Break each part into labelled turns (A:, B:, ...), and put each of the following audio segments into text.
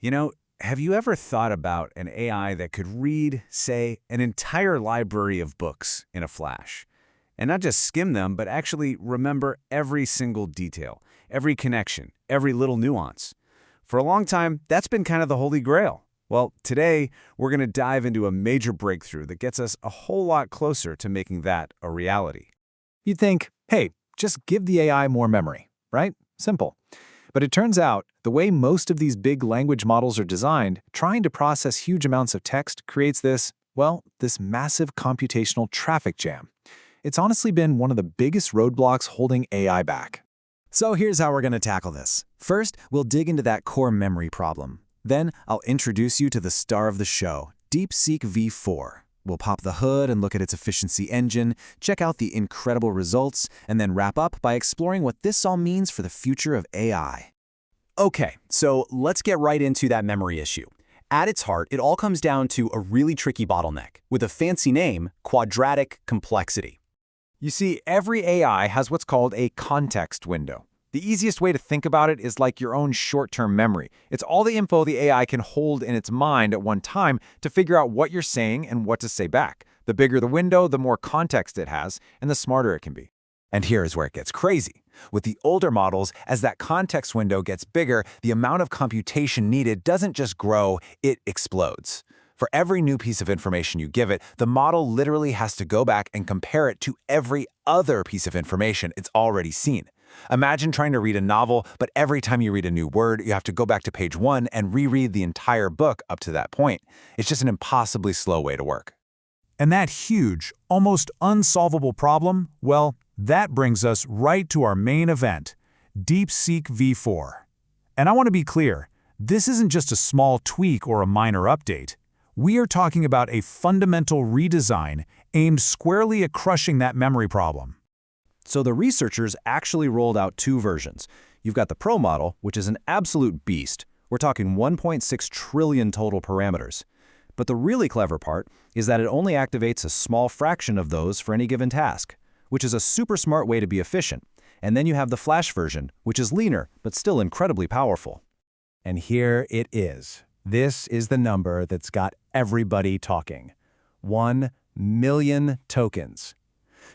A: You know, have you ever thought about an AI that could read, say, an entire library of books in a flash? And not just skim them, but actually remember every single detail, every connection, every little nuance. For a long time, that's been kind of the holy grail. Well, today, we're going to dive into a major breakthrough that gets us a whole lot closer to making that a reality.
B: You'd think, hey, just give the AI more memory, right? Simple. But it turns out, the way most of these big language models are designed, trying to process huge amounts of text creates this massive computational traffic jam. It's honestly been one of the biggest roadblocks holding AI back.
C: So here's how we're going to tackle this. First, we'll dig into that core memory problem. Then, I'll introduce you to the star of the show, Deepseek V4. We'll pop the hood and look at its efficiency engine, check out the incredible results, and then wrap up by exploring what this all means for the future of AI. Okay, so let's get right into that memory issue. At its heart, it all comes down to a really tricky bottleneck, with a fancy name, quadratic complexity.
B: You see, every AI has what's called a context window. The easiest way to think about it is like your own short-term memory. It's all the info the AI can hold in its mind at one time to figure out what you're saying and what to say back. The bigger the window, the more context it has, and the smarter it can be. And here's where it gets crazy. With the older models, as that context window gets bigger, the amount of computation needed doesn't just grow, it explodes. For every new piece of information you give it, the model literally has to go back and compare it to every other piece of information it's already seen. Imagine trying to read a novel, but every time you read a new word, you have to go back to page 1 and reread the entire book up to that point. It's just an impossibly slow way to work.
D: And that huge, almost unsolvable problem, well, that brings us right to our main event, Deepseek V4. And I want to be clear, this isn't just a small tweak or a minor update. We are talking about a fundamental redesign aimed squarely at crushing that memory problem.
C: So the researchers actually rolled out two versions. You've got the Pro model, which is an absolute beast. We're talking 1.6 trillion total parameters. But the really clever part is that it only activates a small fraction of those for any given task, which is a super smart way to be efficient. And then you have the Flash version, which is leaner, but still incredibly powerful.
B: And here it is. This is the number that's got everybody talking. 1 million tokens.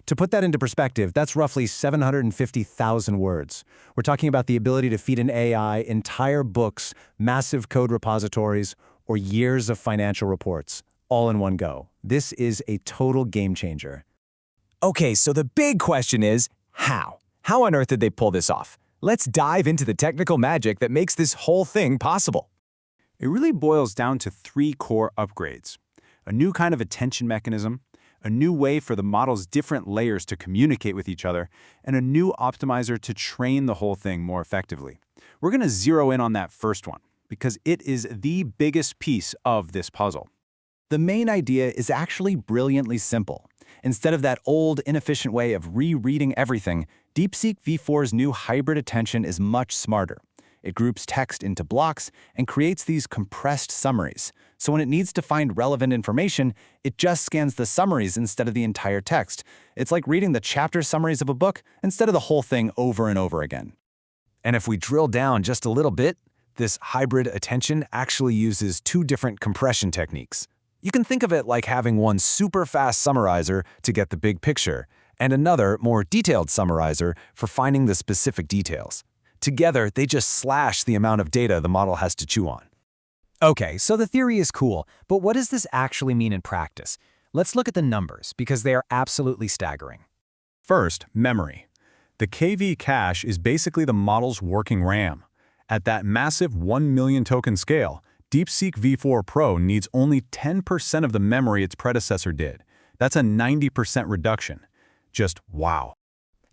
B: To put that into perspective, that's roughly 750,000 words. We're talking about the ability to feed an AI entire books, massive code repositories, or years of financial reports, all in one go. This is a total game changer.
C: Okay, so the big question is, how? How on earth did they pull this off? Let's dive into the technical magic that makes this whole thing possible.
A: It really boils down to 3 core upgrades: a new kind of attention mechanism, a new way for the model's different layers to communicate with each other, and a new optimizer to train the whole thing more effectively. We're going to zero in on that first one, because it is the biggest piece of this puzzle.
C: The main idea is actually brilliantly simple. Instead of that old, inefficient way of rereading everything, Deepseek V4's new hybrid attention is much smarter. It groups text into blocks and creates these compressed summaries. So when it needs to find relevant information, it just scans the summaries instead of the entire text. It's like reading the chapter summaries of a book instead of the whole thing over and over again.
B: And if we drill down just a little bit, this hybrid attention actually uses 2 different compression techniques. You can think of it like having one super fast summarizer to get the big picture, and another, more detailed summarizer for finding the specific details. Together, they just slash the amount of data the model has to chew on.
E: Okay, so the theory is cool, but what does this actually mean in practice? Let's look at the numbers, because they are absolutely staggering.
D: First, memory. The KV cache is basically the model's working RAM. At that massive 1 million token scale, Deepseek V4 Pro needs only 10% of the memory its predecessor did. That's a 90% reduction. Just wow.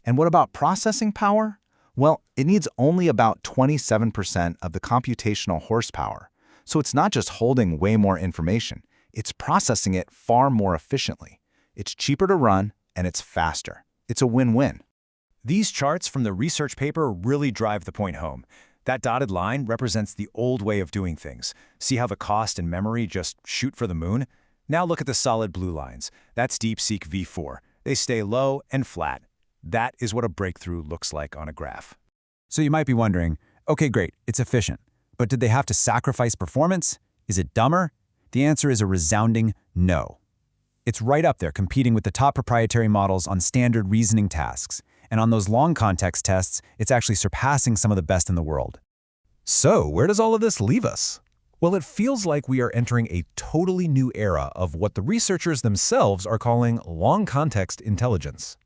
B: And what about processing power? Well, it needs only about 27% of the computational horsepower. So it's not just holding way more information, it's processing it far more efficiently. It's cheaper to run, and it's faster. It's a win-win.
C: These charts from the research paper really drive the point home. That dotted line represents the old way of doing things. See how the cost and memory just shoot for the moon? Now look at the solid blue lines. That's Deepseek V4. They stay low and flat. That is what a breakthrough looks like on a graph.
B: So you might be wondering, okay, great, it's efficient.
C: But did they have to sacrifice performance? Is it dumber? The answer is a resounding no. It's right up there competing with the top proprietary models on standard reasoning tasks, and on those long context tests, it's actually surpassing some of the best in the world.
B: So, where does all of this leave us? Well, it feels like we are entering a totally new era of what the researchers themselves are calling long-context intelligence.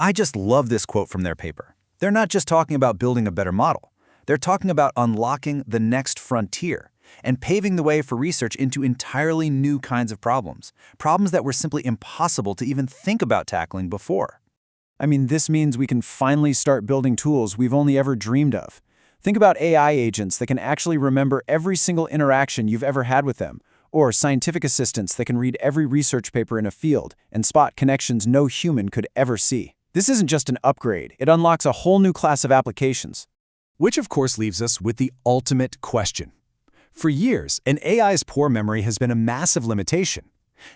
C: I just love this quote from their paper. They're not just talking about building a better model. They're talking about unlocking the next frontier and paving the way for research into entirely new kinds of problems that were simply impossible to even think about tackling before. I mean, this means we can finally start building tools we've only ever dreamed of. Think about AI agents that can actually remember every single interaction you've ever had with them, or scientific assistants that can read every research paper in a field and spot connections no human could ever see. This isn't just an upgrade, it unlocks a whole new class of applications.
D: Which of course leaves us with the ultimate question. For years, an AI's poor memory has been a massive limitation.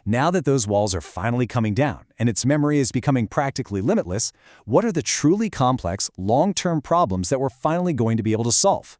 D: Now that those walls are finally coming down and its memory is becoming practically limitless, what are the truly complex, long-term problems that we're finally going to be able to solve?